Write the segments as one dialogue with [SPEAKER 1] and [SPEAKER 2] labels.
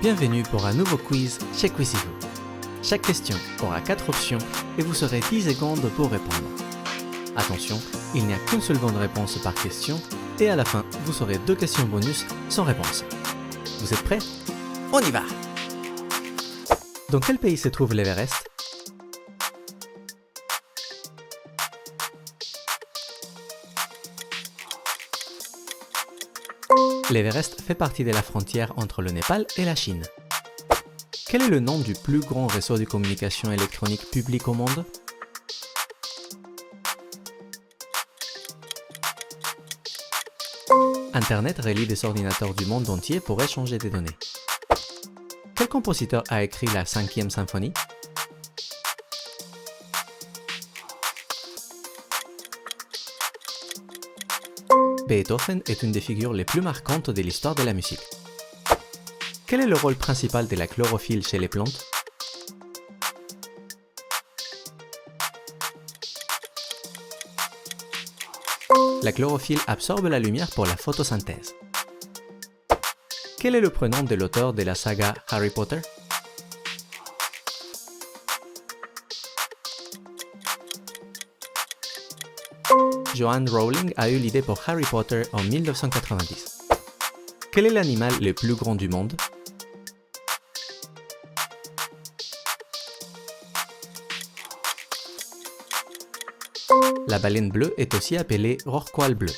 [SPEAKER 1] Bienvenue pour un nouveau quiz chez Quizivo. Chaque question aura 4 options et vous aurez 10 secondes pour répondre. Attention, il n'y a qu'une seule bonne réponse par question et à la fin, vous aurez 2 questions bonus sans réponse. Vous êtes prêts? On y va! Dans quel pays se trouve l'Everest? L'Everest fait partie de la frontière entre le Népal et la Chine. Quel est le nom du plus grand réseau de communication électronique public au monde? Internet relie des ordinateurs du monde entier pour échanger des données. Quel compositeur a écrit la 5e symphonie? Beethoven est une des figures les plus marquantes de l'histoire de la musique. Quel est le rôle principal de la chlorophylle chez les plantes? La chlorophylle absorbe la lumière pour la photosynthèse. Quel est le prénom de l'auteur de la saga Harry Potter? Joanne Rowling a eu l'idée pour Harry Potter en 1990. Quel est l'animal le plus grand du monde? La baleine bleue est aussi appelée rorqual bleu.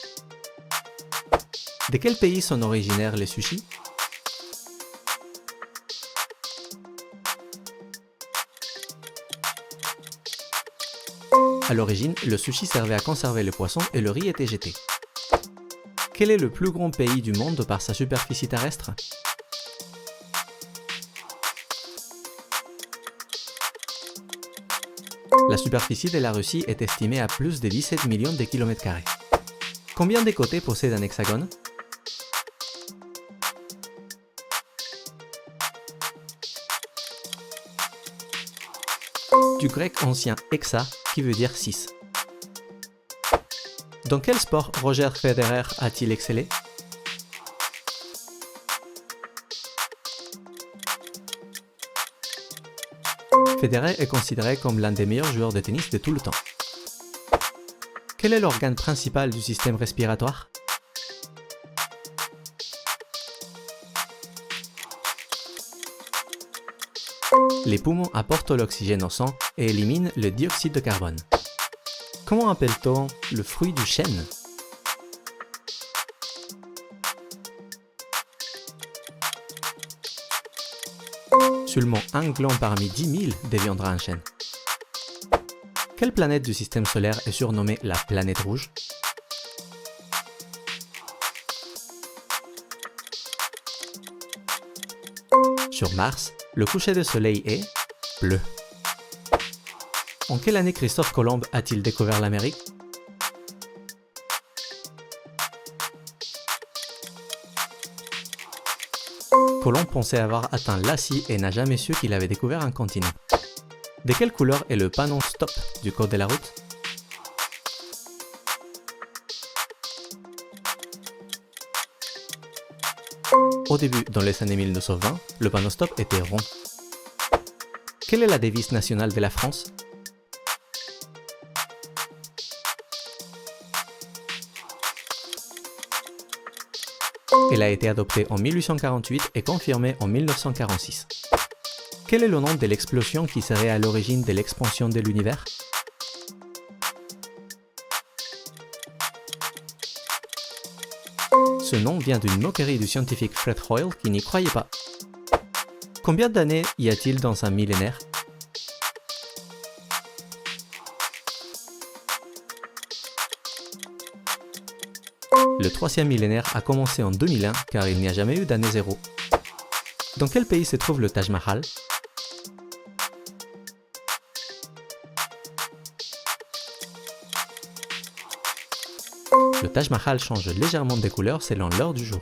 [SPEAKER 1] De quel pays sont originaires les sushis? À l'origine, le sushi servait à conserver le poisson et le riz était jeté. Quel est le plus grand pays du monde par sa superficie terrestre? La superficie de la Russie est estimée à plus de 17 millions de km². Combien de côtés possède un hexagone? Du grec ancien hexa, qui veut dire 6. Dans quel sport Roger Federer a-t-il excellé? Federer est considéré comme l'un des meilleurs joueurs de tennis de tout le temps. Quel est l'organe principal du système respiratoire? Les poumons apportent l'oxygène au sang et éliminent le dioxyde de carbone. Comment appelle-t-on le fruit du chêne? Seulement un gland parmi 10 000 deviendra un chêne. Quelle planète du système solaire est surnommée la planète rouge? Sur Mars, le coucher de soleil est bleu. En quelle année Christophe Colomb a-t-il découvert l'Amérique? Colomb pensait avoir atteint l'Asie et n'a jamais su qu'il avait découvert un continent. De quelle couleur est le panneau Stop du code de la route? Au début, dans les années 1920, le panneau Stop était rond. Quelle est la devise nationale de la France? Elle a été adoptée en 1848 et confirmée en 1946. Quel est le nom de l'explosion qui serait à l'origine de l'expansion de l'univers? Ce nom vient d'une moquerie du scientifique Fred Hoyle qui n'y croyait pas. Combien d'années y a-t-il dans un millénaire? Le 3e millénaire a commencé en 2001 car il n'y a jamais eu d'année zéro. Dans quel pays se trouve le Taj Mahal? Le Taj Mahal change légèrement de couleur selon l'heure du jour.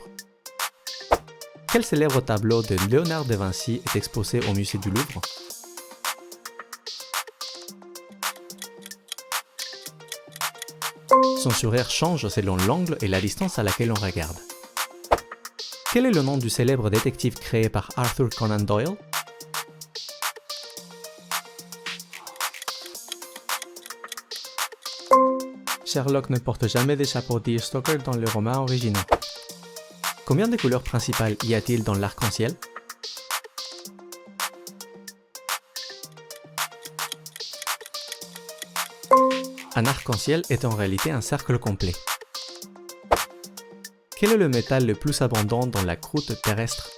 [SPEAKER 1] Quel célèbre tableau de Léonard de Vinci est exposé au musée du Louvre? Son sourire change selon l'angle et la distance à laquelle on regarde. Quel est le nom du célèbre détective créé par Arthur Conan Doyle? Sherlock ne porte jamais des chapeaux Deerstalker dans les romans originaux. Combien de couleurs principales y a-t-il dans l'arc-en-ciel? Un arc-en-ciel est en réalité un cercle complet. Quel est le métal le plus abondant dans la croûte terrestre?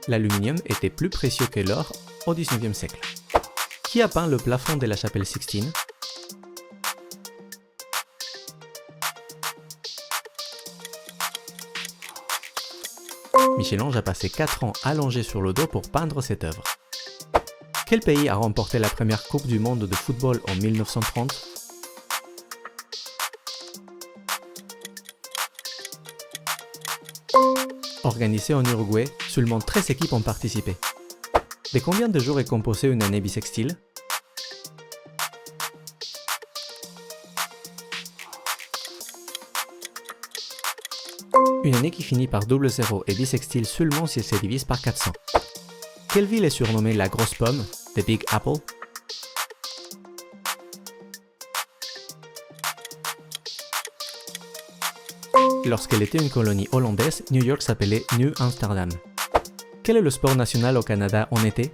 [SPEAKER 1] L'aluminium était plus précieux que l'or au XIXe siècle. Qui a peint le plafond de la chapelle Sixtine? Michel-Ange a passé 4 ans allongé sur le dos pour peindre cette œuvre. Quel pays a remporté la première Coupe du monde de football en 1930? Organisée en Uruguay, seulement 13 équipes ont participé. De combien de jours est composée une année bissextile? Une année qui finit par double zéro est bissextile seulement si elle se divise par 400. Quelle ville est surnommée la Grosse Pomme, The Big Apple? Lorsqu'elle était une colonie hollandaise, New York s'appelait New Amsterdam. Quel est le sport national au Canada en été?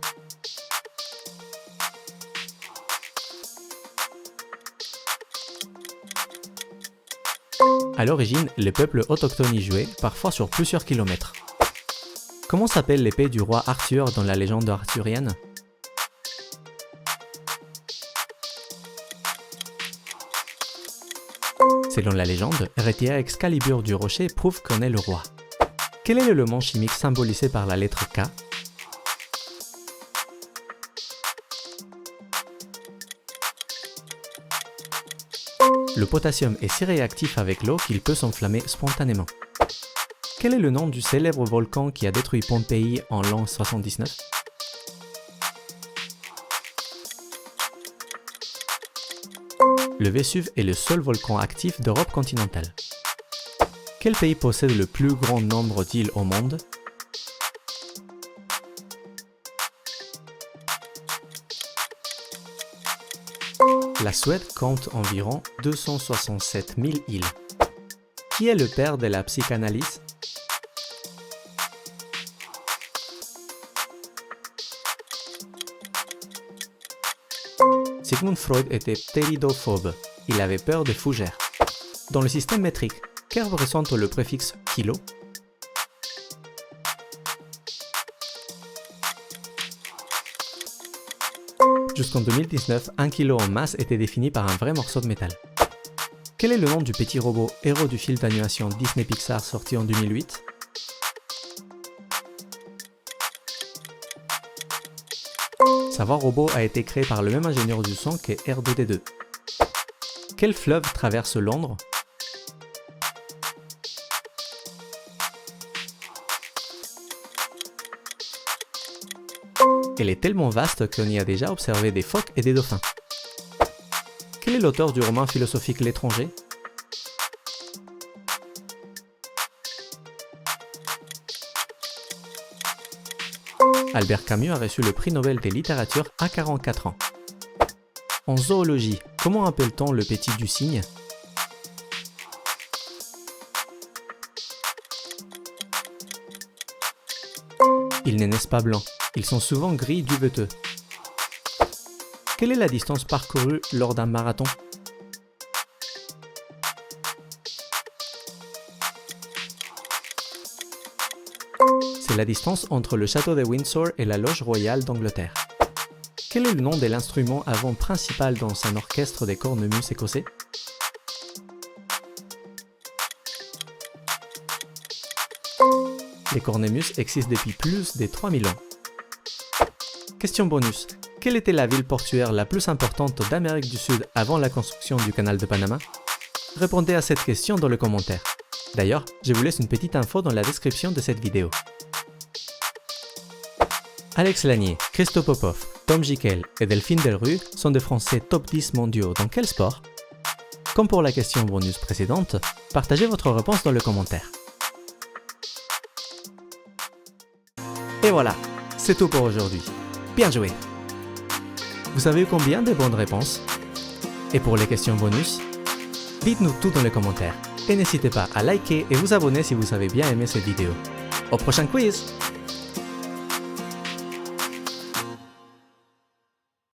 [SPEAKER 1] À l'origine, les peuples autochtones y jouaient, parfois sur plusieurs kilomètres. Comment s'appelle l'épée du roi Arthur dans la légende arthurienne? Selon la légende, retirer Excalibur du rocher prouve qu'on est le roi. Quel est l'élément chimique symbolisé par la lettre K? Le potassium est si réactif avec l'eau qu'il peut s'enflammer spontanément. Quel est le nom du célèbre volcan qui a détruit Pompéi en l'an 79? Le Vésuve est le seul volcan actif d'Europe continentale. Quel pays possède le plus grand nombre d'îles au monde? La Suède compte environ 267 000 îles. Qui est le père de la psychanalyse? Sigmund Freud était ptéridophobe. Il avait peur des fougères. Dans le système métrique, que représente le préfixe kilo? Jusqu'en 2019, un kilo en masse était défini par un vrai morceau de métal. Quel est le nom du petit robot héros du film d'animation Disney Pixar sorti en 2008? Savoir Robot a été créé par le même ingénieur du son que R2D2. Quel fleuve traverse Londres? Elle est tellement vaste qu'on y a déjà observé des phoques et des dauphins. Quel est l'auteur du roman philosophique L'étranger? Albert Camus a reçu le prix Nobel de littérature à 44 ans. En zoologie, comment appelle-t-on le petit du cygne? Ils ne naissent pas blancs, ils sont souvent gris duveteux. Quelle est la distance parcourue lors d'un marathon? C'est la distance entre le château de Windsor et la loge royale d'Angleterre. Quel est le nom de l'instrument à vent principal dans un orchestre de cornemuses écossais? Les cornemuses existent depuis plus de 3000 ans. Question bonus. Quelle était la ville portuaire la plus importante d'Amérique du Sud avant la construction du canal de Panama? Répondez à cette question dans les commentaires. D'ailleurs, je vous laisse une petite info dans la description de cette vidéo. Alex Lanier, Christo Popov, Tom Jikel et Delphine Delrue sont des Français top 10 mondiaux dans quel sport? Comme pour la question bonus précédente, partagez votre réponse dans le commentaire. Et voilà, c'est tout pour aujourd'hui. Bien joué! Vous avez eu combien de bonnes réponses? Et pour les questions bonus, dites-nous tout dans les commentaires. Et n'hésitez pas à liker et vous abonner si vous avez bien aimé cette vidéo. Au prochain quiz!